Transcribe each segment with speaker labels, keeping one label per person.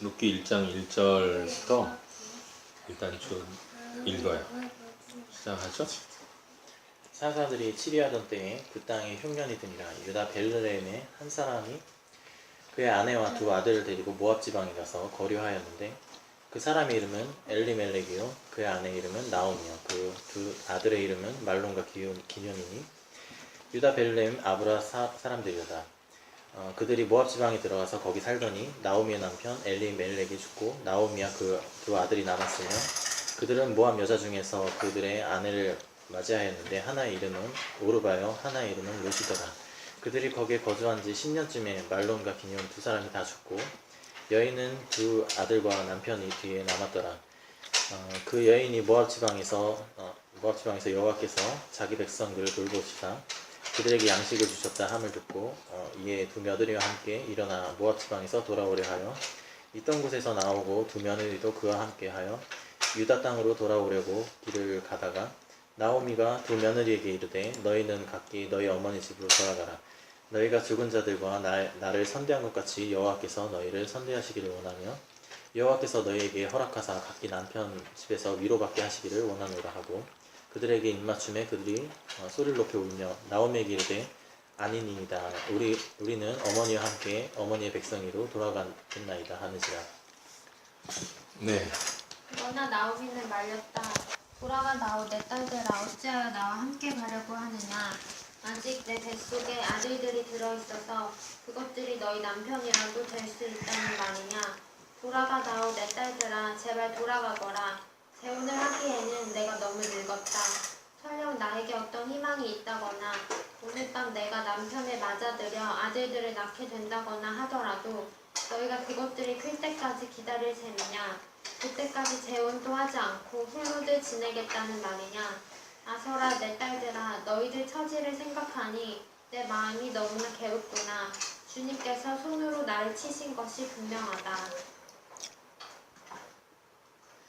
Speaker 1: 룻기 1장 1절부터 일단 좀 읽어요. 시작하죠.
Speaker 2: 사사들이 치리하던 때에 그 땅에 흉년이 드니라. 유다 베들레헴의 한 사람이 그의 아내와 두 아들을 데리고 모압 지방에 가서 거류하였는데 그 사람의 이름은 엘리멜렉이요 그의 아내 이름은 나오미요 그 두 아들의 이름은 말론과 기럐이니 유다 베들레헴 아브라 사람들이로다. 그들이 모압 지방에 들어가서 거기 살더니 나오미의 남편 엘리멜렉이 죽고 나오미와 그 두 아들이 남았으며 그들은 모압 여자 중에서 그들의 아내를 맞이하였는데 하나의 이름은 오르바요 하나의 이름은 롯이더라. 그들이 거기에 거주한 지 10년쯤에 말론과 기럐 두 사람이 다 죽고 여인은 두 아들과 남편이 뒤에 남았더라. 그 여인이 모압 지방에서 여호와께서 자기 백성들을 돌보시다 그들에게 양식을 주셨다 함을 듣고 이에 두 며느리와 함께 일어나 모압 지방에서 돌아오려 하여 있던 곳에서 나오고 두 며느리도 그와 함께 하여 유다 땅으로 돌아오려고 길을 가다가 나오미가 두 며느리에게 이르되 너희는 각기 너희 어머니 집으로 돌아가라. 너희가 죽은 자들과 나를 선대한 것 같이 여호와께서 너희를 선대하시기를 원하며 여호와께서 너희에게 허락하사 각기 남편 집에서 위로받게 하시기를 원하노라 하고 그들에게 입맞춤에 그들이 소리를 높여 울며 나오미에게 이르되 아니니이다. 우리는 어머니와 함께 어머니의 백성이로 돌아가겠나이다 하는지라.
Speaker 1: 네.
Speaker 3: 그러나 나오미는 말렸다. 돌아가 나오 내 딸들아 어찌하여 나와 함께 가려고 하느냐. 아직 내 뱃속에 아들들이 들어있어서 그것들이 너희 남편이라도 될 수 있다는 말이냐. 돌아가 나오 내 딸들아 제발 돌아가거라. 재혼을 하기에는 내가 너무 늙었다. 설령 나에게 어떤 희망이 있다거나 오늘 밤 내가 남편을 맞아들여 아들들을 낳게 된다거나 하더라도 너희가 그것들이 클 때까지 기다릴 셈이냐. 그때까지 재혼도 하지 않고 홀로들 지내겠다는 말이냐. 아서라 내 딸들아 너희들 처지를 생각하니 내 마음이 너무나 괴롭구나. 주님께서 손으로 나를 치신 것이 분명하다.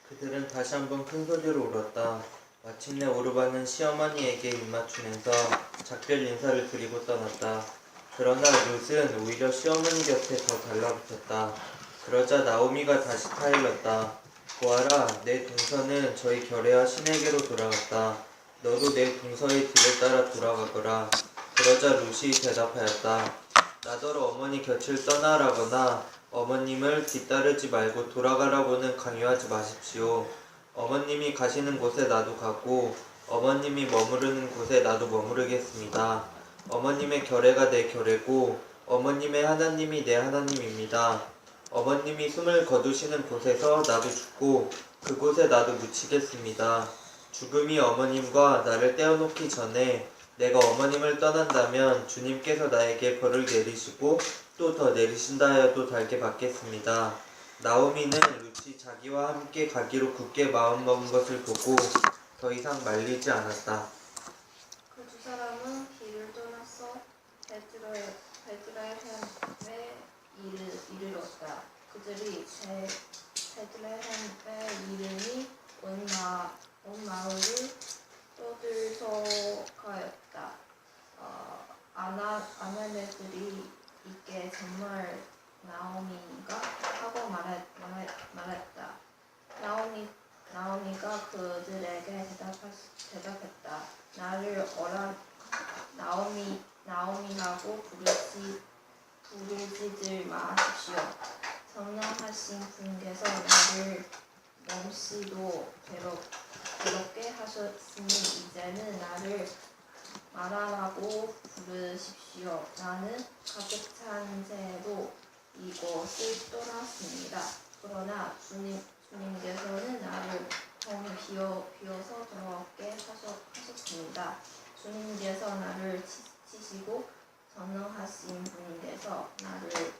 Speaker 4: 그들은 다시 한번 큰 소리로 울었다. 마침내 오르바는 시어머니에게 입맞추면서 작별 인사를 드리고 떠났다. 그러나 룻은 오히려 시어머니 곁에 더 달라붙었다. 그러자 나오미가 다시 타일렀다. 보아라, 내 동서는 저희 결혜와 신에게로 돌아갔다. 너도 내 동서의 뒤를 따라 돌아가거라. 그러자 룻이 대답하였다. 나더러 어머니 곁을 떠나라거나 어머님을 뒤따르지 말고 돌아가라고는 강요하지 마십시오. 어머님이 가시는 곳에 나도 가고 어머님이 머무르는 곳에 나도 머무르겠습니다. 어머님의 결혜가 내 결혜고 어머님의 하나님이 내 하나님입니다. 어머님이 숨을 거두시는 곳에서 나도 죽고 그곳에 나도 묻히겠습니다. 죽음이 어머님과 나를 떼어놓기 전에 내가 어머님을 떠난다면 주님께서 나에게 벌을 내리시고 또 더 내리신다 하여도 달게 받겠습니다. 나오미는 룻이 자기와 함께 가기로 굳게 마음먹은 것을 보고 더 이상 말리지 않았다.
Speaker 3: 그 두 사람은 길을 떠나서 베들레헴에 이르렀다. 그들이 베들레헴의 이름이 온 마을을 떠들썩하였다. 아내들이 이게 정말 나오미인가 하고 말했다. 나오미가 그들에게 대답했다. 나를 나오미라고 부르지들 마십시오. 전능하신 분께서 나를 멈씨도 괴롭게 하셨으니 이제는 나를 마라라고 부르십시오. 나는 가득 찬 채로 이곳을 떠났습니다. 그러나 주님께서는 나를 텅 비워서 돌아오게 하셨습니다. 주님께서 나를 치시고 전능하신 분께서 나를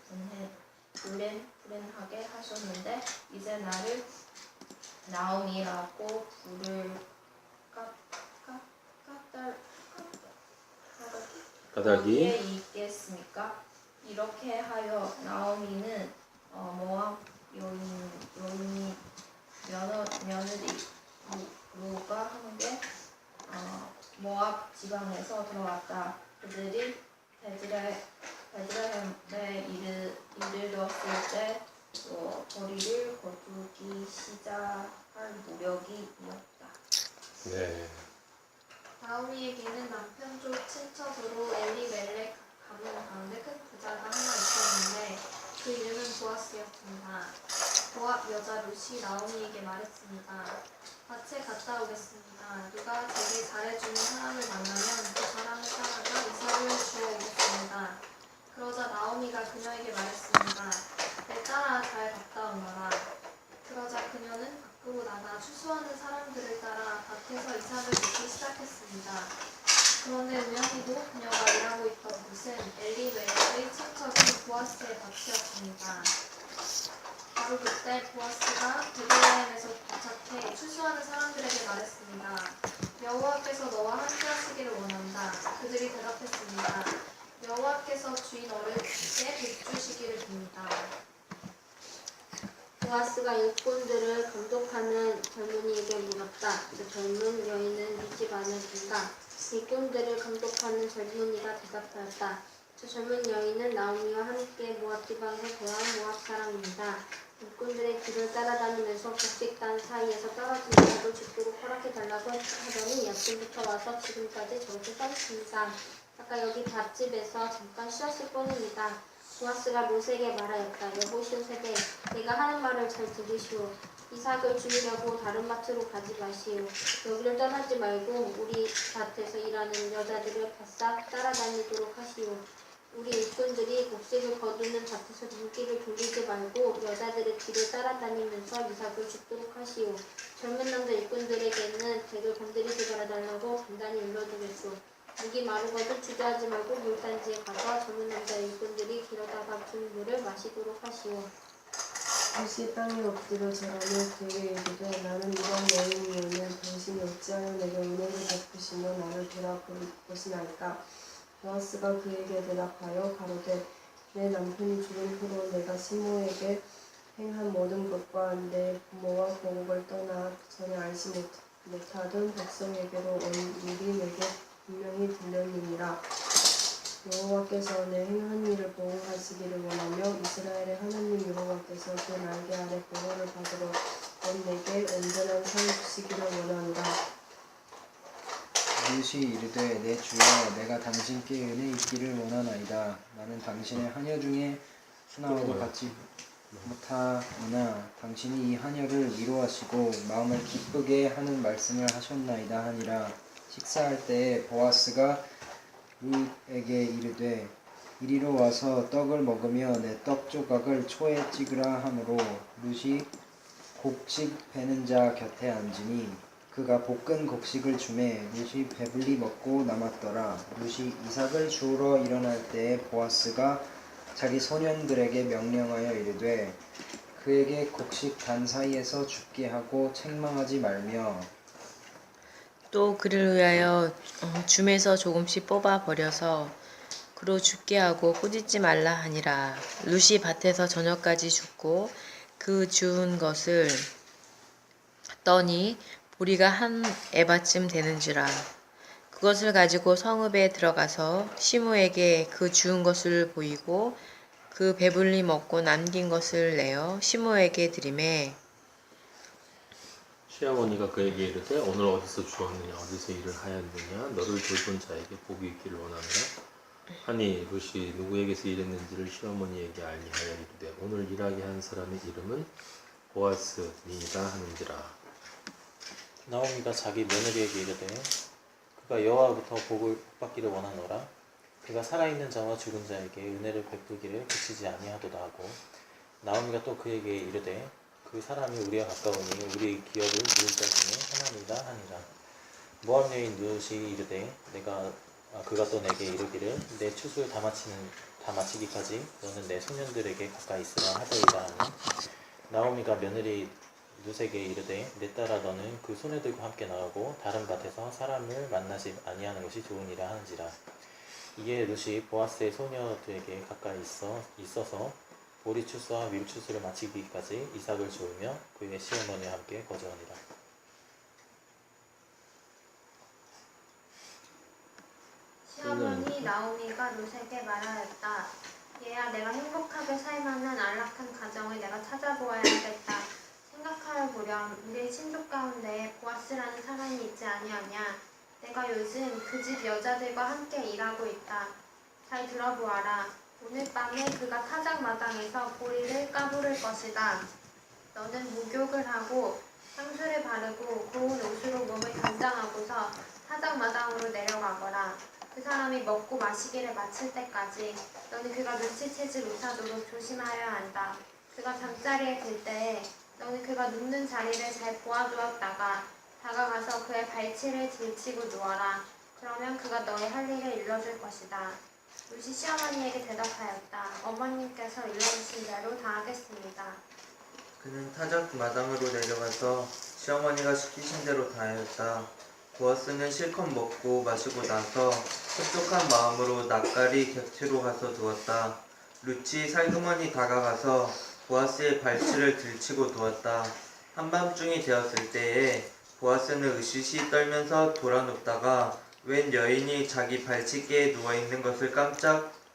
Speaker 3: 불행하게 하셨는데 이제 나를 나오미라고 부를
Speaker 1: 까닭이
Speaker 3: 어디에 있겠습니까? 이렇게 하여 나오미는 모압 며느리 룻과 함께 모압 지방에서 들어왔다. 그들이 베들레헴에 이르렀을 때
Speaker 5: 거리를 거두기 시작할 무렵이 이었다.
Speaker 1: 네.
Speaker 3: 나오미에게는 남편 쪽 친척으로 엘리멜렉 가문 가운데 큰 부자가 하나 있었는데 그 이름은 보아스였습니다. 모압 여자 룻이 나오미에게 말했습니다. 밭에 갔다 오겠습니다. 누가 제게 잘해주는 사람을 만나면 그 사람을 따라가 이삭을 주어 오겠습니다. 그러자 나오미가 그녀에게 말했습니다. 내 딸아 잘 갔다 오너라. 그러자 그녀는 밖으로 나가 추수하는 사람들을 따라 밭에서 이삭을 맺기 시작했습니다. 그런데 우연히도 그녀가 일하고 있던 곳은 엘리멜렉의 친척인 보아스의 밭이었습니다. 바로 그때 보아스가 베들레헴에서 도착해 추수하는 사람들에게 말했습니다. 여호와께서 너와 함께 하시기를 원한다. 그들이 대답했습니다. 여호와께서 주인 어른에게 복 주시기를 빕니다.
Speaker 6: 보아스가 일꾼들을 감독하는 젊은이에게 물었다. 그 젊은 여인은 네 집 안에 든다. 일꾼들을 감독하는 젊은이가 대답하였다. 저 젊은 여인은 나오미와 함께 모압 지방에서 거한 모압 사람입니다. 일꾼들의 길을 따라다니면서 곡식단 사이에서 떨어진 이삭을 죽도록 허락해달라고 하더니 아침부터 와서 지금까지 저렇게 써있습니다. 아까 여기 밭집에서 잠깐 쉬었을 뿐입니다. 보아스가 롯에게 말하였다. 여보시오 세대, 내가 하는 말을 잘 들으시오. 이삭을 주려고 다른 밭으로 가지 마시오. 여기를 떠나지 말고 우리 밭에서 일하는 여자들을 바싹 따라다니도록 하시오. 우리 일꾼들이 곡식을 거두는 밭에서 눈길을 돌리지 말고 여자들의 뒤를 따라다니면서 이삭을 줍도록 하시오. 젊은 남자 일꾼들에게는 댁을 건드리지 말아달라고 단단히 일러주겠소. 목이 마르거든 주저하지 말고 물단지에 가서 젊은 남자 일꾼들이 길어다가 준 물을 마시도록 하시오.
Speaker 5: 다시 땅에 엎드려 절하며 그에게 이르되 나는 이런 여인이오늘 당신이 어찌하여 내게 은혜를 베푸시며 나를 돌아보시나이까. 보아스가 그에게 대답하여 가로되 내 남편이 죽은 후로 내가 시므에게 행한 모든 것과 내 부모와 고국을 떠나 전에 알지 못하던 백성에게로 온 일이 내게 분명히 들렸느니라. 여호와께서 내 행한 일을 보호하시기를 원하며 이스라엘의 하나님 여호와께서 그 날개 아래 보호를 받으러 온 내게 온전한 상을 주시기를 원하노라.
Speaker 7: 룻이 이르되 내 주여 내가 당신께 은혜 있기를 원하나이다. 나는 당신의 하녀 중에 하나와도 같지 못하오나 당신이 이 하녀를 위로하시고 마음을 기쁘게 하는 말씀을 하셨나이다 하니라. 식사할 때에 보아스가 룻에게 이르되 이리로 와서 떡을 먹으며 내 떡 조각을 초에 찍으라 하므로 룻이 곡식 베는 자 곁에 앉으니 그가 볶은 곡식을 주매 룻이 배불리 먹고 남았더라. 룻이 이삭을 주우러 일어날 때에 보아스가 자기 소년들에게 명령하여 이르되 그에게 곡식 단 사이에서 죽게 하고 책망하지 말며
Speaker 8: 또 그를 위하여 줌에서 조금씩 뽑아 버려서 그로 죽게 하고 꾸짖지 말라 하니라. 룻이 밭에서 저녁까지 죽고 그 주운 것을 떠니 보리가 한 에바쯤 되는지라. 그것을 가지고 성읍에 들어가서 시므에게 그 주운 것을 보이고 그 배불리 먹고 남긴 것을 내어 시므에게 드리매
Speaker 1: 시어머니가 그에게 이르되 오늘 어디서 주었느냐 어디서 일을 하였느냐 너를 돌본 자에게 복이 있기를 원하노라 하니 룻이 누구에게서 일했는지를 시어머니에게 알게 하여 이르되 오늘 일하게 한 사람의 이름은 보아스니이다 하는지라.
Speaker 2: 나오미가 자기 며느리에게 이르되 그가 여호와부터 복을 받기를 원하노라. 그가 살아있는 자와 죽은 자에게 은혜를 베푸기를 그치지 아니하도다 하고 나오미가 또 그에게 이르되 그 사람이 우리와 가까우니 우리의 기업을 누울 자 중에 하나니라 하니라. 모압 여인 룻이 이르되 그가 또 내게 이르기를 내 추수를 다 마치기까지 너는 내 소년들에게 가까이 있으라 하더이다 하니 나오미가 며느리 룻에게 이르되 내 딸아 너는 그 소녀들과 함께 나가고 다른 밭에서 사람을 만나지 아니하는 것이 좋으니라 하는지라. 이에 룻이 보아스의 소녀들에게 가까이 있어서 보리 추수와 밀 추수를 마치기까지 이삭을 주우며 그의 시어머니와 함께 거주하니라.
Speaker 3: 시어머니 나오미가 룻에게 말하였다. 얘야, 내가 행복하게 살만한 안락한 가정을 내가 찾아보아야겠다. 생각하여 보렴. 우리의 친족 가운데 보아스라는 사람이 있지 아니하냐. 내가 요즘 그 집 여자들과 함께 일하고 있다. 잘 들어보아라. 오늘 밤에 그가 타작마당에서 보리를 까부를 것이다. 너는 목욕을 하고 향수를 바르고 고운 옷으로 몸을 단장하고서 타작마당으로 내려가거라. 그 사람이 먹고 마시기를 마칠 때까지 너는 그가 눈치채지 못하도록 조심하여야 한다. 그가 잠자리에 들 때에 너는 그가 눕는 자리를 잘 보아주었다가 다가가서 그의 발치를 들치고 누워라. 그러면 그가 너의 할 일을 일러줄 것이다. 루시 시어머니에게 대답하였다. 어머님께서 일러주신 대로 다 하겠습니다.
Speaker 4: 그는 타작 마당으로 내려가서 시어머니가 시키신 대로 다 하였다. 보아스는 실컷 먹고 마시고 나서 흡족한 마음으로 낯가리 곁으로 가서 누웠다. 루치 살그머니 다가가서 보아스의 발치를 들치고 누웠다. 한밤중이 되었을 때에 보아스는 으시시 떨면서 돌아눕다가 웬 여인이 자기 발치께에 누워있는 것을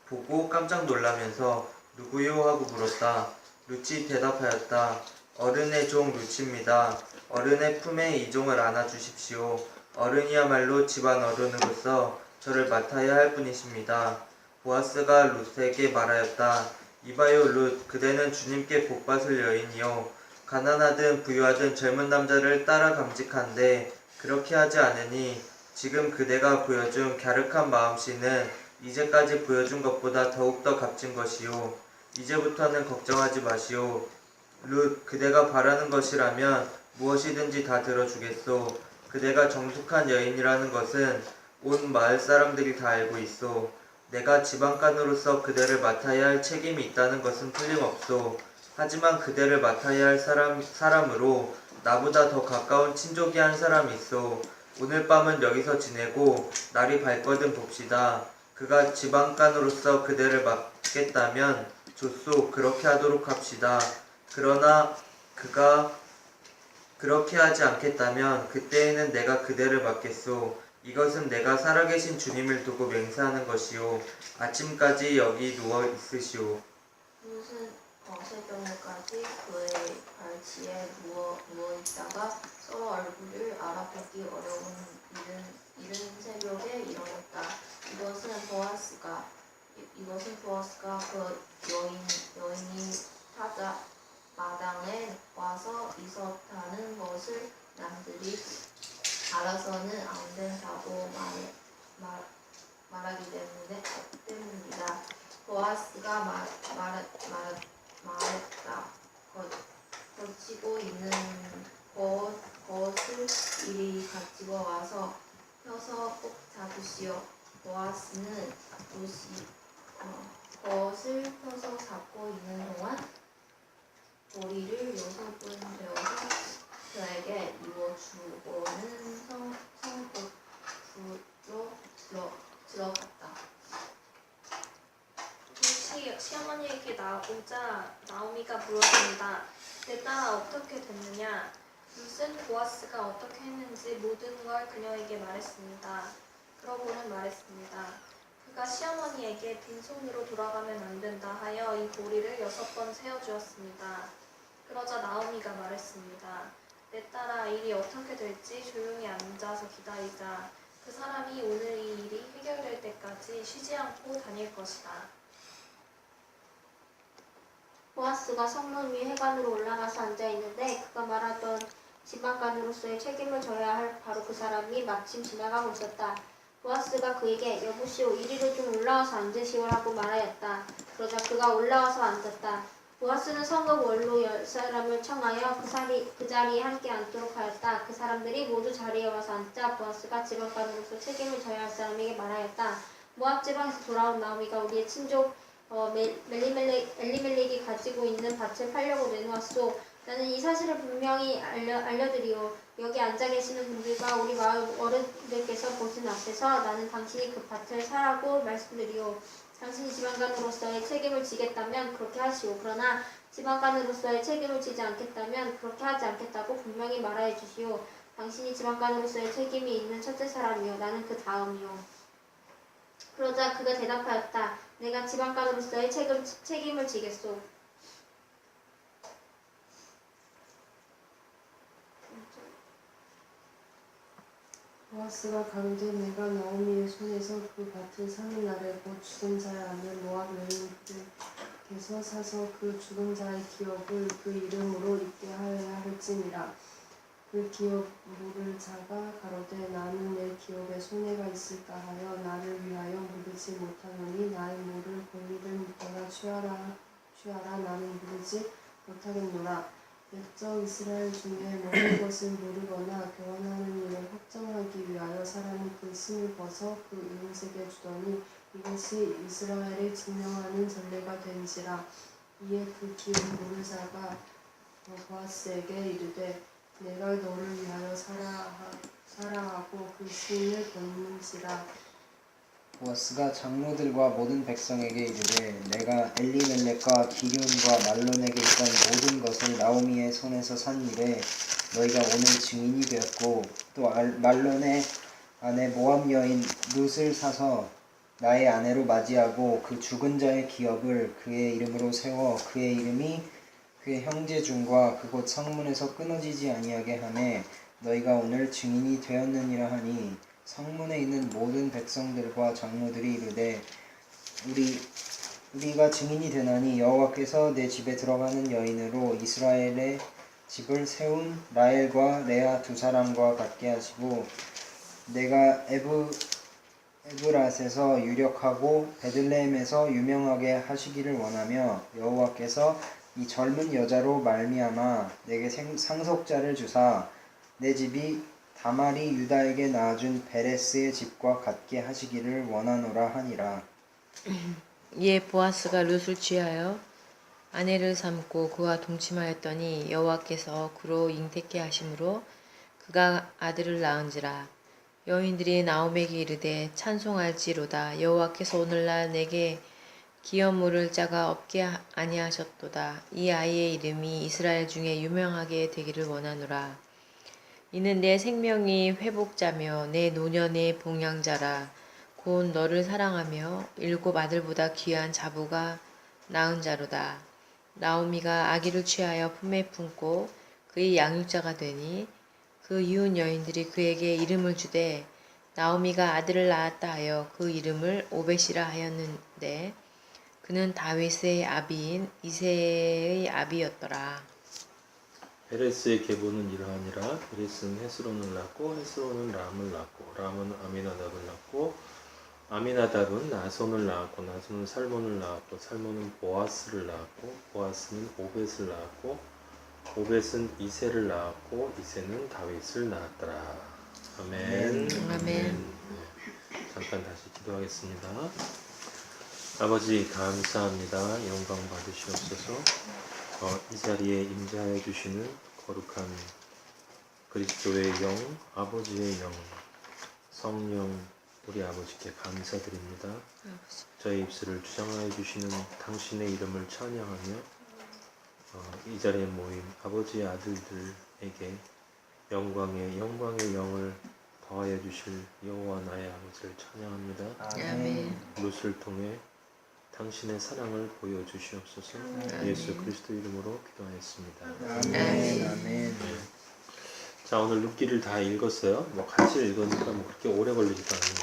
Speaker 4: 보고 깜짝 놀라면서 누구요? 하고 물었다. 루치 대답하였다. 어른의 종 루치입니다. 어른의 품에 이 종을 안아주십시오. 어른이야말로 집안 어른으로서 저를 맡아야 할 분이십니다. 보아스가 룻에게 말하였다. 이봐요 룻, 그대는 주님께 복받을 여인이요. 가난하든 부유하든 젊은 남자를 따라 감직한데 그렇게 하지 않으니 지금 그대가 보여준 갸륵한 마음씨는 이제까지 보여준 것보다 더욱더 값진 것이요. 이제부터는 걱정하지 마시오. 룻, 그대가 바라는 것이라면 무엇이든지 다 들어주겠소. 그대가 정숙한 여인이라는 것은 온 마을 사람들이 다 알고 있소. 내가 지방간으로서 그대를 맡아야 할 책임이 있다는 것은 틀림없소. 하지만 그대를 맡아야 할 사람으로 나보다 더 가까운 친족이 한 사람이 있소. 오늘 밤은 여기서 지내고 날이 밝거든 봅시다. 그가 지방간으로서 그대를 맡겠다면 좋소. 그렇게 하도록 합시다. 그러나 그가 그렇게 하지 않겠다면 그때에는 내가 그대를 맡겠소. 이것은 내가 살아계신 주님을 두고 맹세하는 것이요. 아침까지 여기 누워 있으시오.
Speaker 9: 룻은 새벽까지 그의 발치에 누워있다가 서로 얼굴을 알아보기 어려운 이른 새벽에 일어났다. 이것은 보아스가 그 여인이 타작 마당에 와서 있었다는 것을 남들이 알아서는 안 된다고 말하기 때문이다. 보아스가 말했다. 거치고 있는 것을 이리 가지고 와서 펴서 꼭 잡으시오. 보아스는 것을 펴서 잡고 있는 동안 보리를 6번 베어서 그에게 이워주고는 성북으로 들어갔다.
Speaker 6: 루시 시어머니에게 나오자 나오미가 물었습니다. 내 딸아 어떻게 됐느냐? 룻은 보아스가 어떻게 했는지 모든 걸 그녀에게 말했습니다. 그러고는 말했습니다. 그가 시어머니에게 빈손으로 돌아가면 안 된다 하여 이 보리를 6번 세어주었습니다. 그러자 나오미가 말했습니다. 내 딸아 일이 어떻게 될지 조용히 앉아서 기다리자. 그 사람이 오늘 이 일이 해결될 때까지 쉬지 않고 다닐 것이다.
Speaker 9: 보아스가 성문 위 회관으로 올라가서 앉아있는데 그가 말하던 지방간으로서의 책임을 져야 할 바로 그 사람이 마침 지나가고 있었다. 보아스가 그에게 여보시오 이리로 좀 올라와서 앉으시오라고 말하였다. 그러자 그가 올라와서 앉았다. 보아스는 성읍 원로 10사람을 청하여 그 자리에 함께 앉도록 하였다. 그 사람들이 모두 자리에 와서 앉자 보아스가 지방간으로서 책임을 져야 할 사람에게 말하였다. 모압 지방에서 돌아온 나오미가 우리의 친족 엘리멜렉이 가지고 있는 밭을 팔려고 내놓았소. 나는 이 사실을 분명히 알려드리오. 여기 앉아 계시는 분들과 우리 마을 어른들께서 보시는 앞에서 나는 당신이 그 밭을 사라고 말씀드리오. 당신이 지방간으로서의 책임을 지겠다면 그렇게 하시오. 그러나 지방간으로서의 책임을 지지 않겠다면 그렇게 하지 않겠다고 분명히 말하여 주시오. 당신이 지방간으로서의 책임이 있는 첫째 사람이요. 나는 그 다음이요. 그러자 그가 대답하였다. 내가 지방간으로서의 책임을 지겠소.
Speaker 5: 보아스가 가로되 내가 나오미의 손에서 그 밭을 사는 날에 곧 죽은 자의 아내 모압 여인들께서 사서 그 죽은 자의 기업을 그 이름으로 있게 하여야 할지니라. 그 기업 물을 자가 가로되 나는 내 기업에 손해가 있을까 하여 나를 위하여 물으지 못하노니 나의 물을 본일은 내가 취하라 나는 물으지 못하겠노라. 옛적 이스라엘 중에 모든 것을 모르거나 교환하는 일을 확정하기 위하여 사람이 그 심을 벗어 그 이웃에게 주더니 이것이 이스라엘을 증명하는 전례가 된지라. 이에 그 기업 모를 자가 보아스에게 이르되 내가 너를 위하여 사랑하고 그 시인을 걷는지라.
Speaker 7: 보아스가 장로들과 모든 백성에게 이르되 내가 엘리멜렉과 기륜과 말론에게 있던 모든 것을 나오미의 손에서 산 일에 너희가 오늘 증인이 되었고 또 말론의 아내 모압 여인 룻을 사서 나의 아내로 맞이하고 그 죽은 자의 기업을 그의 이름으로 세워 그의 이름이 그의 형제 중과 그곳 성문에서 끊어지지 아니하게 하매 너희가 오늘 증인이 되었느니라 하니 성문에 있는 모든 백성들과 장로들이 이르되 우리가 증인이 되나니 여호와께서 내 집에 들어가는 여인으로 이스라엘의 집을 세운 라헬과 레아 두 사람과 같게 하시고 내가 에브랏에서 유력하고 베들레헴에서 유명하게 하시기를 원하며 여호와께서 이 젊은 여자로 말미암아 내게 상속자를 주사 내 집이 다말이 유다에게 낳아준 베레스의 집과 같게 하시기를 원하노라 하니라.
Speaker 8: 이에 보아스가 룻을 취하여 아내를 삼고 그와 동침하였더니 여호와께서 그로 잉태케 하심으로 그가 아들을 낳은지라. 여인들이 나오미에게 이르되 찬송할지로다. 여호와께서 오늘날 내게 기업 물을 자가 없게 아니하셨도다. 이 아이의 이름이 이스라엘 중에 유명하게 되기를 원하노라. 이는 내 생명이 회복자며 내 노년의 봉양자라. 곧 너를 사랑하며 7 아들보다 귀한 자부가 낳은 자로다. 나오미가 아기를 취하여 품에 품고 그의 양육자가 되니 그 이웃 여인들이 그에게 이름을 주되 나오미가 아들을 낳았다 하여 그 이름을 오벳이라 하였는데 그는 다윗의 아비인 이새의 아비였더라.
Speaker 1: 베레스의 계보는 이러하니라. 베레스는 헤스론을 낳고 헤스론은 람을 낳고 람은 아미나답을 낳고 아미나답은 나손을 낳았고 나손은 살몬을 낳았고 살몬은 보아스를 낳았고 보아스는 오벳을 낳았고 오벳은 이새를 낳았고 이새는 다윗을 낳았더라. 아멘.
Speaker 8: 아멘.
Speaker 1: 네. 잠깐 다시 기도하겠습니다. 아버지 감사합니다. 영광 받으시옵소서. 이 자리에 임재하여 주시는 거룩한 그리스도의 영, 아버지의 영, 성령 우리 아버지께 감사드립니다. 저희 입술을 주장하여 주시는 당신의 이름을 찬양하며 이 자리에 모인 아버지의 아들들에게 영광의 영을 더하여 주실 여호와 나의 아버지를 찬양합니다.
Speaker 8: 아멘.
Speaker 1: 룻을 통해 당신의 사랑을 보여주시옵소서. 예수 그리스도 이름으로 기도하였습니다.
Speaker 7: 아멘. 아멘.
Speaker 1: 자, 오늘 룻기를 다 읽었어요. 뭐 같이 읽으니까 뭐 그렇게 오래 걸리지도 않는 것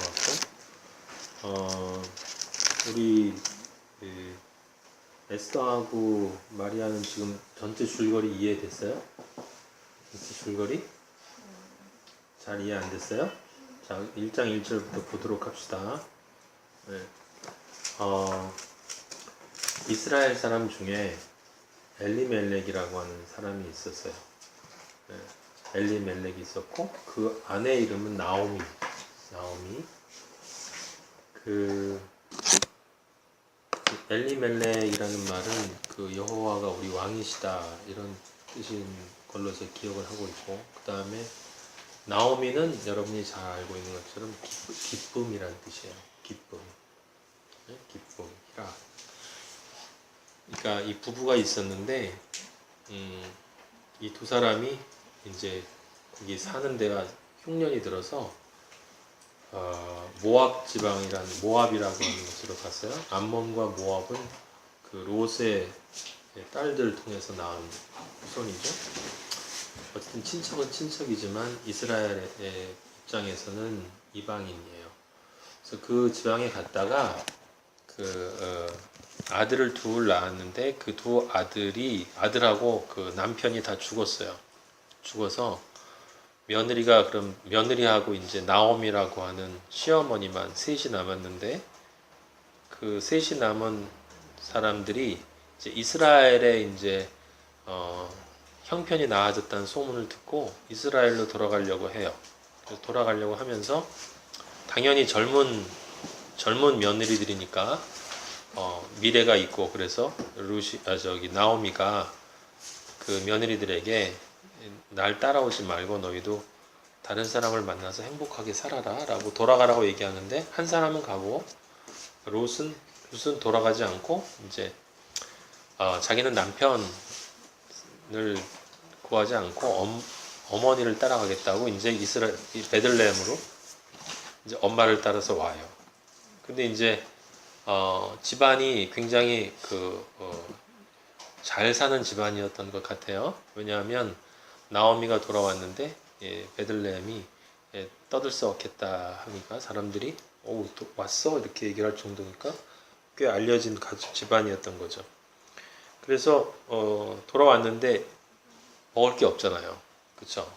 Speaker 1: 같고, 우리 에스더하고 마리아는 지금 전체 줄거리 이해됐어요? 전체 줄거리? 잘 이해 안 됐어요? 자, 1장 1절부터 보도록 합시다. 네. 이스라엘 사람 중에 엘리멜렉이라고 하는 사람이 있었어요. 네. 엘리멜렉이 있었고 그 아내 이름은 나오미. 그 엘리멜렉이라는 말은 그 여호와가 우리 왕이시다 이런 뜻인 걸로 제 기억을 하고 있고, 그 다음에 나오미는 여러분이 잘 알고 있는 것처럼 기쁨이라는 뜻이에요. 기쁨. 네? 기쁨, 희락. 그러니까 이 부부가 있었는데 이 두 사람이 이제 거기 사는 데가 흉년이 들어서 모압 지방이라는 모압이라고 하는 곳으로 갔어요. 암몬과 모압은 그 롯의 딸들 통해서 낳은 후손이죠. 어쨌든 친척은 친척이지만 이스라엘의 입장에서는 이방인이에요. 그래서 그 지방에 갔다가 아들을 둘 낳았는데 그 두 아들하고 그 남편이 다 죽었어요. 죽어서 며느리하고 이제 나옴이라고 하는 시어머니만 셋이 남았는데 그 셋이 남은 사람들이 이제 이스라엘에 이제 형편이 나아졌다는 소문을 듣고 이스라엘로 돌아가려고 해요. 그래서 돌아가려고 하면서 당연히 젊은 며느리들이니까 미래가 있고 그래서 나오미가 그 며느리들에게 날 따라오지 말고 너희도 다른 사람을 만나서 행복하게 살아라 라고 돌아가라고 얘기하는데 한 사람은 가고 롯은 돌아가지 않고 이제 자기는 남편을 구하지 않고 어머니를 따라가겠다고 이제 베들레헴으로 이제 엄마를 따라서 와요. 근데 이제 집안이 굉장히 잘 사는 집안이었던 것 같아요. 왜냐하면 나오미가 돌아왔는데 베들레헴이 떠들썩했다 하니까 사람들이 왔어? 이렇게 얘기를 할 정도니까 꽤 알려진 집안이었던 거죠. 그래서 돌아왔는데 먹을 게 없잖아요. 그쵸?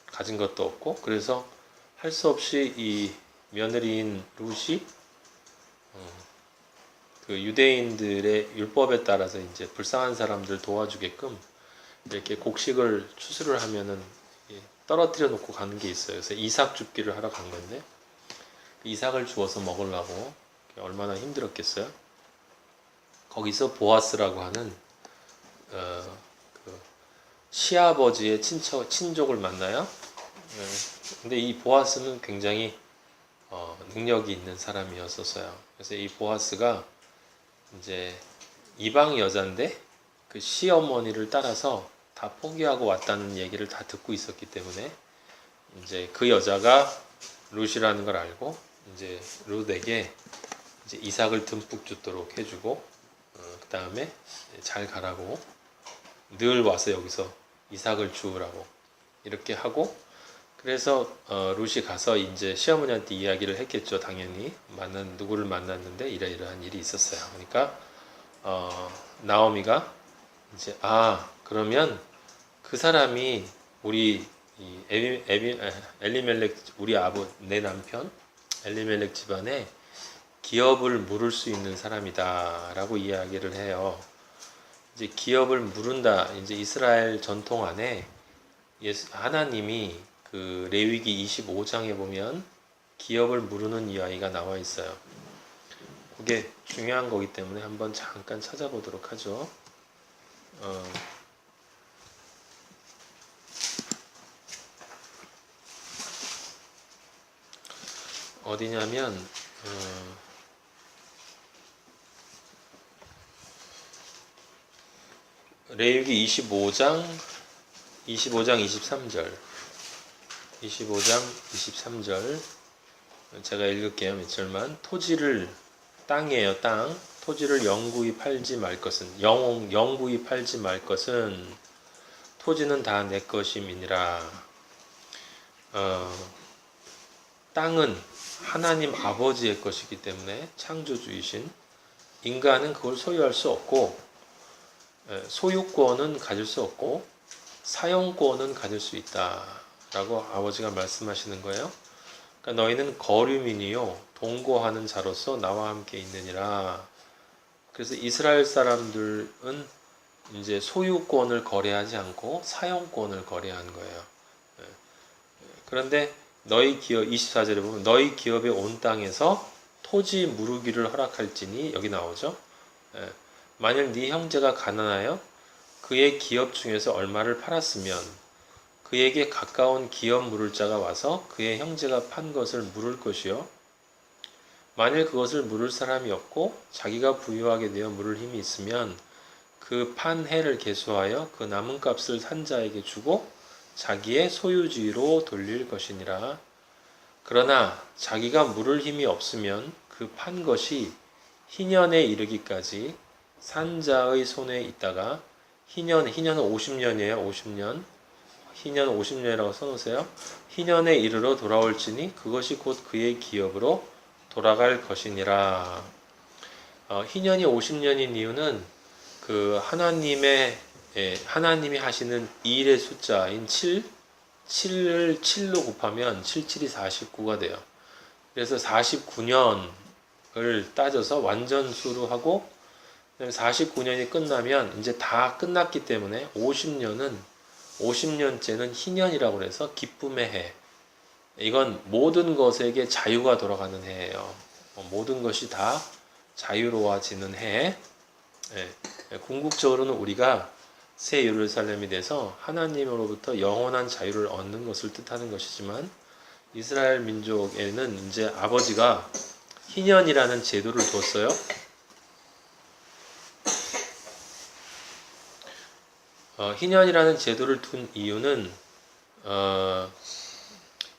Speaker 1: 가진 것도 없고 그래서 할 수 없이 이 며느리인 룻이 그 유대인들의 율법에 따라서 이제 불쌍한 사람들 도와주게끔 이렇게 곡식을 추수를 하면은 떨어뜨려 놓고 가는 게 있어요. 그래서 이삭 줍기를 하러 간 건데 이삭을 주워서 먹으려고 얼마나 힘들었겠어요. 거기서 보아스라고 하는 그 시아버지의 친족을 만나요. 근데 이 보아스는 굉장히 능력이 있는 사람이었었어요. 그래서 이 보아스가 이제 이방 여자인데 그 시어머니를 따라서 다 포기하고 왔다는 얘기를 다 듣고 있었기 때문에 이제 그 여자가 룻이라는 걸 알고 이제 룻에게 이제 이삭을 듬뿍 주도록 해주고 그 다음에 잘 가라고 늘 와서 여기서 이삭을 주우라고 이렇게 하고 그래서 룻이 가서 이제 시어머니한테 이야기를 했겠죠. 당연히 누구를 만났는데 이러이러한 일이 있었어요. 그러니까 나오미가 이제 그러면 그 사람이 우리 엘리멜렉 우리 내 남편 엘리멜렉 집안에 기업을 물을 수 있는 사람이다라고 이야기를 해요. 이제 기업을 물은다. 이제 이스라엘 전통 안에 하나님이 그 레위기 25장에 보면 기업을 물으는 이야기가 나와 있어요. 그게 중요한 거기 때문에 한번 잠깐 찾아보도록 하죠. 어디냐면 레위기 25장 23절 25장 23절 제가 읽을게요. 몇 절만. 땅이에요. 땅. 토지를 영구히 팔지 말 것은 영구히 팔지 말 것은 토지는 다 내 것임이니라. 땅은 하나님 아버지의 것이기 때문에 창조주이신 인간은 그걸 소유할 수 없고 소유권은 가질 수 없고 사용권은 가질 수 있다라고 아버지가 말씀하시는 거예요. 그러니까 너희는 거류민이요 동거하는 자로서 나와 함께 있느니라. 그래서 이스라엘 사람들은 이제 소유권을 거래하지 않고 사용권을 거래한 거예요. 그런데 너희 기업 24절에 보면 너희 기업에 온 땅에서 토지 무르기를 허락할지니 여기 나오죠. 만일 네 형제가 가난하여 그의 기업 중에서 얼마를 팔았으면 그에게 가까운 기업 물을 자가 와서 그의 형제가 판 것을 물을 것이요 만일 그것을 물을 사람이 없고 자기가 부유하게 되어 물을 힘이 있으면 그 판 해를 계수하여 그 남은 값을 산 자에게 주고 자기의 소유지로 돌릴 것이니라. 그러나 자기가 물을 힘이 없으면 그 판 것이 희년에 이르기까지 산자의 손에 있다가 희년은 50년이에요. 50년. 희년 50년이라고 써놓으세요. 희년에 이르러 돌아올지니 그것이 곧 그의 기업으로 돌아갈 것이니라. 희년이 50년인 이유는 그 하나님이 하시는 일의 숫자인 7을 7로 곱하면 77이 49가 돼요. 그래서 49년을 따져서 완전수로 하고 49년이 끝나면 이제 다 끝났기 때문에 50년째는 희년이라고 해서 기쁨의 해. 이건 모든 것에게 자유가 돌아가는 해예요. 모든 것이 다 자유로워지는 해. 궁극적으로는 우리가 새 예루살렘이 돼서 하나님으로부터 영원한 자유를 얻는 것을 뜻하는 것이지만 이스라엘 민족에는 이제 아버지가 희년이라는 제도를 뒀어요. 희년이라는 제도를 둔 이유는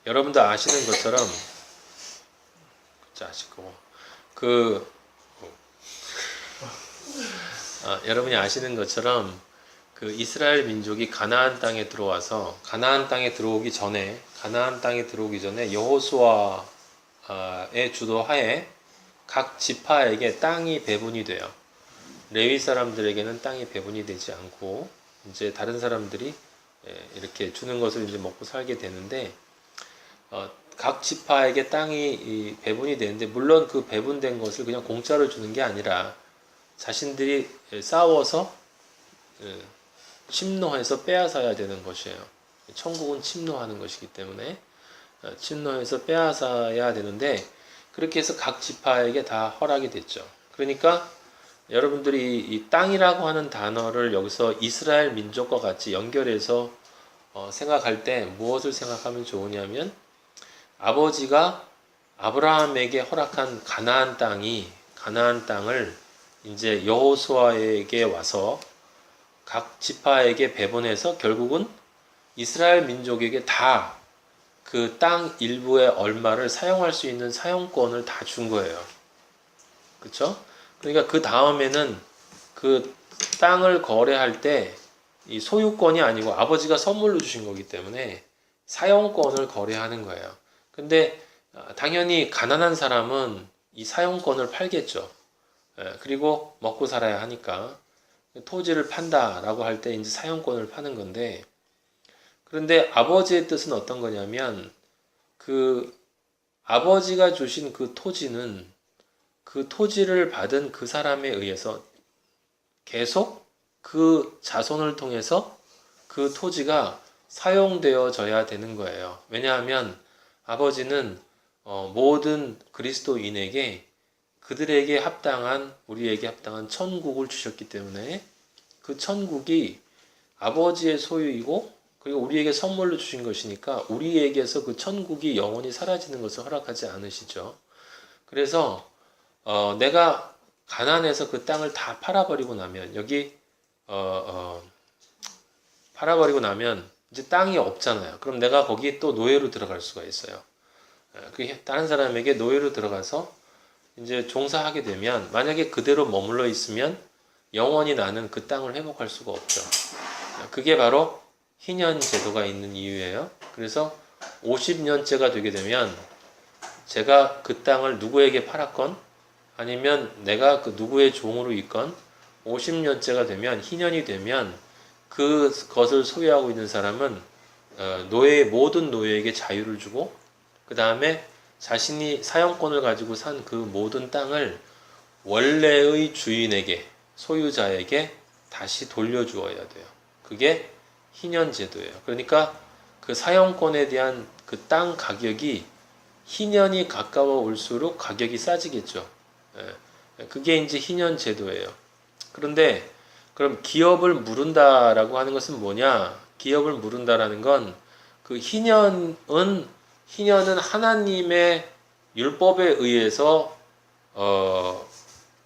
Speaker 1: 여러분도 아시는 것처럼 여러분이 아시는 것처럼 그 이스라엘 민족이 가나안 땅에 들어와서 가나안 땅에 들어오기 전에 여호수아의 주도하에 각 지파에게 땅이 배분이 돼요. 레위 사람들에게는 땅이 배분이 되지 않고 이제 다른 사람들이 이렇게 주는 것을 이제 먹고 살게 되는데 각 지파에게 땅이 배분이 되는데 물론 그 배분된 것을 그냥 공짜로 주는 게 아니라 자신들이 싸워서 침노해서 빼앗아야 되는 것이에요. 천국은 침노하는 것이기 때문에 침노해서 빼앗아야 되는데 그렇게 해서 각 지파에게 다 허락이 됐죠. 그러니까 여러분들이 이 땅이라고 하는 단어를 여기서 이스라엘 민족과 같이 연결해서 생각할 때 무엇을 생각하면 좋으냐면 아버지가 아브라함에게 허락한 가나안 땅을 이제 여호수아에게 와서 각 지파에게 배분해서 결국은 이스라엘 민족에게 다 그 땅 일부의 얼마를 사용할 수 있는 사용권을 다 준 거예요. 그렇죠? 그러니까 그 다음에는 그 땅을 거래할 때 이 소유권이 아니고 아버지가 선물로 주신 거기 때문에 사용권을 거래하는 거예요. 근데 당연히 가난한 사람은 이 사용권을 팔겠죠. 그리고 먹고 살아야 하니까 토지를 판다라고 할 때 이제 사용권을 파는 건데, 그런데 아버지의 뜻은 어떤 거냐면 그 아버지가 주신 그 토지는 그 토지를 받은 그 사람에 의해서 계속 그 자손을 통해서 그 토지가 사용되어져야 되는 거예요. 왜냐하면 아버지는 모든 그리스도인에게 그들에게 합당한, 우리에게 합당한 천국을 주셨기 때문에 그 천국이 아버지의 소유이고 그리고 우리에게 선물로 주신 것이니까 우리에게서 그 천국이 영원히 사라지는 것을 허락하지 않으시죠. 그래서 내가 가난해서 그 땅을 다 팔아버리고 나면 팔아버리고 나면 이제 땅이 없잖아요. 그럼 내가 거기에 또 노예로 들어갈 수가 있어요. 다른 사람에게 노예로 들어가서 이제 종사하게 되면 만약에 그대로 머물러 있으면 영원히 나는 그 땅을 회복할 수가 없죠. 그게 바로 희년 제도가 있는 이유예요. 그래서 50년째가 되게 되면 제가 그 땅을 누구에게 팔았건 아니면 내가 그 누구의 종으로 있건 50년째가 되면, 희년이 되면 그것을 소유하고 있는 사람은 모든 노예에게 자유를 주고 그 다음에 자신이 사용권을 가지고 산 그 모든 땅을 원래의 주인에게, 소유자에게 다시 돌려주어야 돼요. 그게 희년제도예요. 그러니까 그 사용권에 대한 그 땅 가격이 희년이 가까워 올수록 가격이 싸지겠죠. 그게 이제 희년제도예요. 그런데 그럼 기업을 물은다라고 하는 것은 뭐냐? 기업을 물은다라는 건 그 희년은 하나님의 율법에 의해서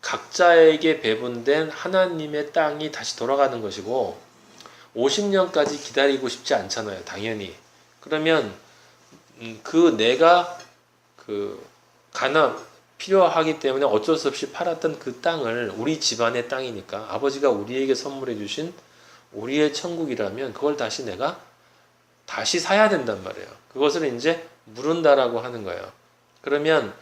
Speaker 1: 각자에게 배분된 하나님의 땅이 다시 돌아가는 것이고 50년까지 기다리고 싶지 않잖아요. 당연히. 그러면 그 내가 필요하기 때문에 어쩔 수 없이 팔았던 그 땅을 우리 집안의 땅이니까 아버지가 우리에게 선물해 주신 우리의 천국이라면 그걸 다시 내가 다시 사야 된단 말이에요. 그것을 이제 물은다라고 하는 거예요. 그러면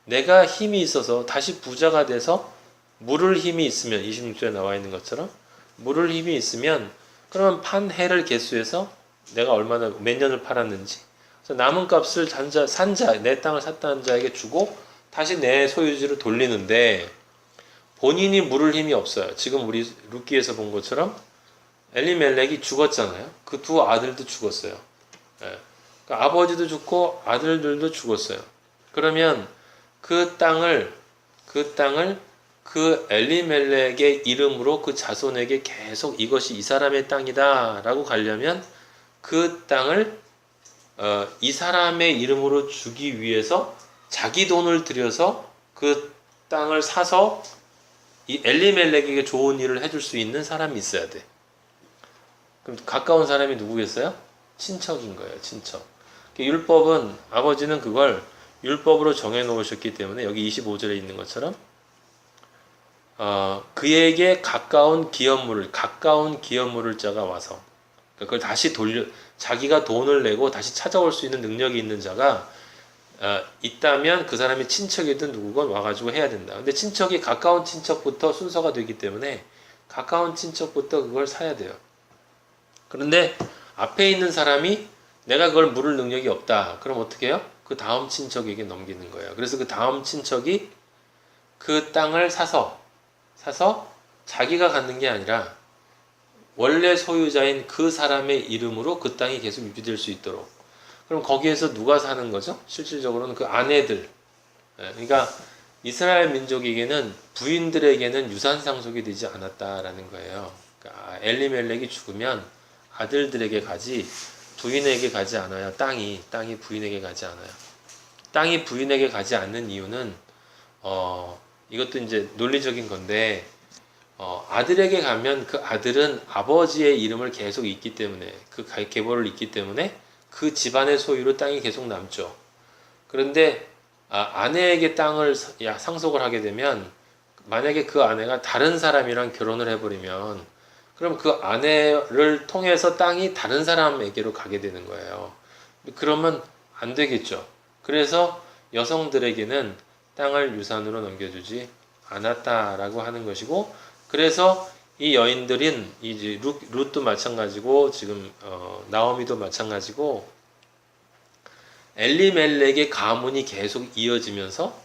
Speaker 1: 내가 힘이 있어서 다시 부자가 돼서 물을 힘이 있으면 26절에 나와 있는 것처럼 물을 힘이 있으면 그러면 판 해를 개수해서 내가 얼마나 몇 년을 팔았는지 그래서 남은 값을 산 자, 내 땅을 샀다는 자에게 주고 다시 내 소유지로 돌리는데 본인이 물을 힘이 없어요. 지금 우리 룻기에서 본 것처럼 엘리멜렉이 죽었잖아요. 그 두 아들도 죽었어요. 예. 그러니까 아버지도 죽고 아들들도 죽었어요. 그러면 그 땅을 그 엘리멜렉의 이름으로 그 자손에게 계속 이것이 이 사람의 땅이다 라고 가려면 그 땅을 이 사람의 이름으로 주기 위해서 자기 돈을 들여서 그 땅을 사서 이 엘리멜렉에게 좋은 일을 해줄 수 있는 사람이 있어야 돼. 그럼 가까운 사람이 누구겠어요? 친척인 거예요. 친척. 율법은 아버지는 그걸 율법으로 정해 놓으셨기 때문에 여기 25절에 있는 것처럼 그에게 가까운 기업물을 자가 와서 그걸 다시 자기가 돈을 내고 다시 찾아올 수 있는 능력이 있는 자가 있다면 그 사람이 친척이든 누구건 와가지고 해야 된다. 근데 친척이 가까운 친척부터 순서가 되기 때문에 가까운 친척부터 그걸 사야 돼요. 그런데 앞에 있는 사람이 내가 그걸 물을 능력이 없다. 그럼 어떻게 해요? 그 다음 친척에게 넘기는 거예요. 그래서 그 다음 친척이 그 땅을 사서 자기가 갖는 게 아니라 원래 소유자인 그 사람의 이름으로 그 땅이 계속 유지될 수 있도록. 그럼 거기에서 누가 사는 거죠? 실질적으로는 그 아내들. 그러니까 이스라엘 민족에게는 부인들에게는 유산 상속이 되지 않았다라는 거예요. 그러니까 엘리멜렉이 죽으면 아들들에게 가지 부인에게 가지 않아요. 땅이 부인에게 가지 않아요. 땅이 부인에게 가지 않는 이유는 이것도 이제 논리적인 건데 아들에게 가면 그 아들은 아버지의 이름을 계속 잊기 때문에 그 계보를 잊기 때문에 그 집안의 소유로 땅이 계속 남죠. 그런데 아내에게 땅을 상속을 하게 되면 만약에 그 아내가 다른 사람이랑 결혼을 해버리면 그럼 그 아내를 통해서 땅이 다른 사람에게로 가게 되는 거예요. 그러면 안 되겠죠. 그래서 여성들에게는 땅을 유산으로 넘겨주지 않았다라고 하는 것이고, 그래서 이 여인들은 이제 룻도 마찬가지고 지금 나오미도 마찬가지고 엘리멜렉의 가문이 계속 이어지면서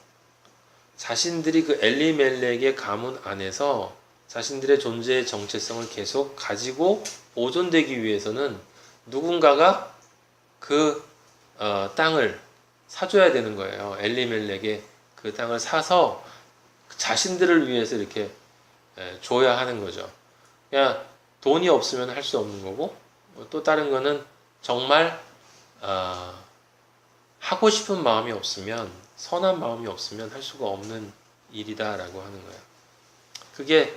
Speaker 1: 자신들이 그 엘리멜렉의 가문 안에서 자신들의 존재의 정체성을 계속 가지고 보존되기 위해서는 누군가가 그 땅을 사줘야 되는 거예요. 엘리멜렉의 그 땅을 사서 자신들을 위해서 이렇게 줘야 하는 거죠. 그냥 돈이 없으면 할 수 없는 거고, 또 다른 거는 정말 하고 싶은 마음이 없으면, 선한 마음이 없으면 할 수가 없는 일이다라고 하는 거예요. 그게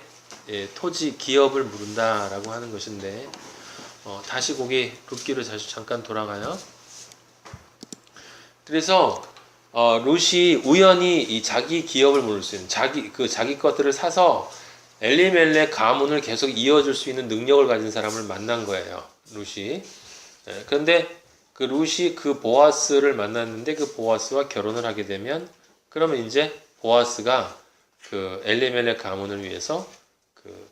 Speaker 1: 토지 기업을 물은다라고 하는 것인데, 다시 거기 룻기로 잠깐 돌아가요. 그래서 룻이 우연히 이 자기 기업을 물을 수 있는 자기 것들을 사서 엘리멜렉 가문을 계속 이어줄 수 있는 능력을 가진 사람을 만난 거예요. 룻이. 그런데 그 룻이 그 보아스를 만났는데 그 보아스와 결혼을 하게 되면, 그러면 이제 보아스가 그 엘리멜렉 가문을 위해서 그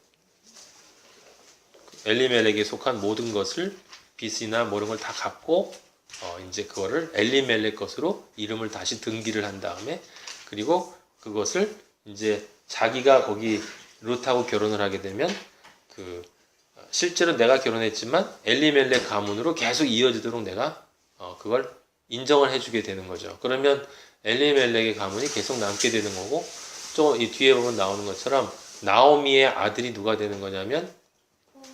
Speaker 1: 엘리멜렉에 속한 모든 것을 빚이나 모든 걸 다 갚고 이제 그거를 엘리멜렉 것으로 이름을 다시 등기를 한 다음에, 그리고 그것을 이제 자기가 거기 룻하고 결혼을 하게 되면 실제로 내가 결혼했지만 엘리멜렉 가문으로 계속 이어지도록 내가 그걸 인정을 해주게 되는 거죠. 그러면 엘리멜렉의 가문이 계속 남게 되는 거고, 좀 이 뒤에 보면 나오는 것처럼 나오미의 아들이 누가 되는 거냐면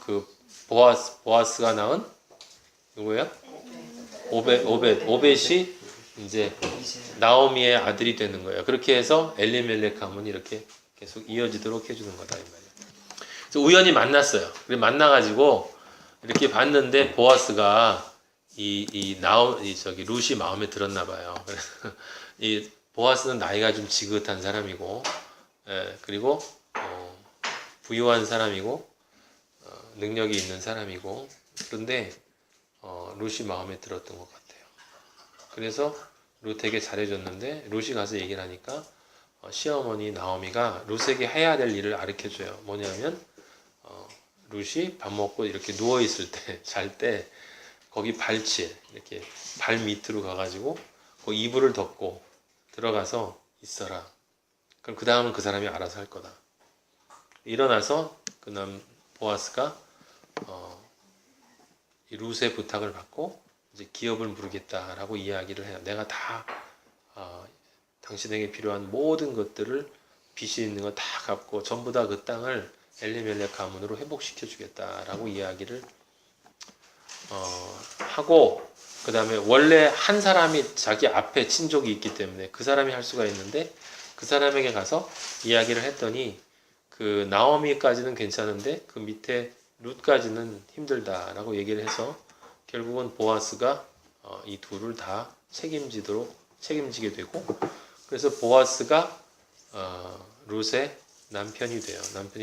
Speaker 1: 그 보아스가 낳은 누구예요? 오벳이 이제 나오미의 아들이 되는 거예요. 그렇게 해서 엘리멜렉 가문이 이렇게 계속 이어지도록 해주는 거다 이 말이에요. 그래서 우연히 만났어요. 그래 만나가지고 이렇게 봤는데 보아스가 룻이 마음에 들었나 봐요. 이 보아스는 나이가 좀 지긋한 사람이고, 그리고 부유한 사람이고, 능력이 있는 사람이고, 그런데 룻이 마음에 들었던 것 같아요. 그래서 룻에게 잘해줬는데 룻이 가서 얘기를 하니까 시어머니 나오미가 룻에게 해야 될 일을 가르쳐줘요. 뭐냐면 룻이 밥 먹고 이렇게 누워 있을 때, 잘 때 거기 발치에 이렇게 발 밑으로 가가지고 그 이불을 덮고 들어가서 있어라. 그럼 그 다음은 그 사람이 알아서 할 거다. 일어나서 그 보아스가 이 룻의 부탁을 받고 이제 기업을 부르겠다라고 이야기를 해요. 내가 다 당신에게 필요한 모든 것들을 빚이 있는 거 다 갚고 전부 다 그 땅을 엘리멜렉 가문으로 회복시켜 주겠다라고 이야기를 하고, 그 다음에 원래 한 사람이 자기 앞에 친족이 있기 때문에 그 사람이 할 수가 있는데 그 사람에게 가서 이야기를 했더니 그 나오미까지는 괜찮은데 그 밑에 룻까지는 힘들다라고 얘기를 해서 결국은 보아스가 이 둘을 다 책임지게 되고, 그래서 보아스가 룻의 남편이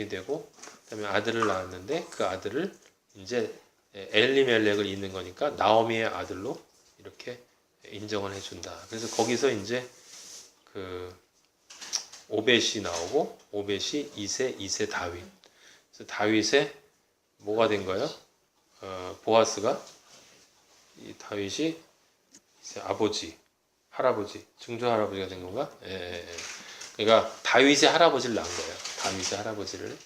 Speaker 1: 되고, 그다음에 아들을 낳았는데 그 아들을 이제 엘리멜렉을 잇는 거니까 나오미의 아들로 이렇게 인정을 해준다. 그래서 거기서 이제 그 오벳이 나오고, 오벳이 2세 다윗. 그래서 다윗의 뭐가 된 거예요? 보아스가 이 다윗이 이제 할아버지, 증조 할아버지가 된 건가? 예. 그러니까 다윗의 할아버지를 낳은 거예요. 다윗의 할아버지를.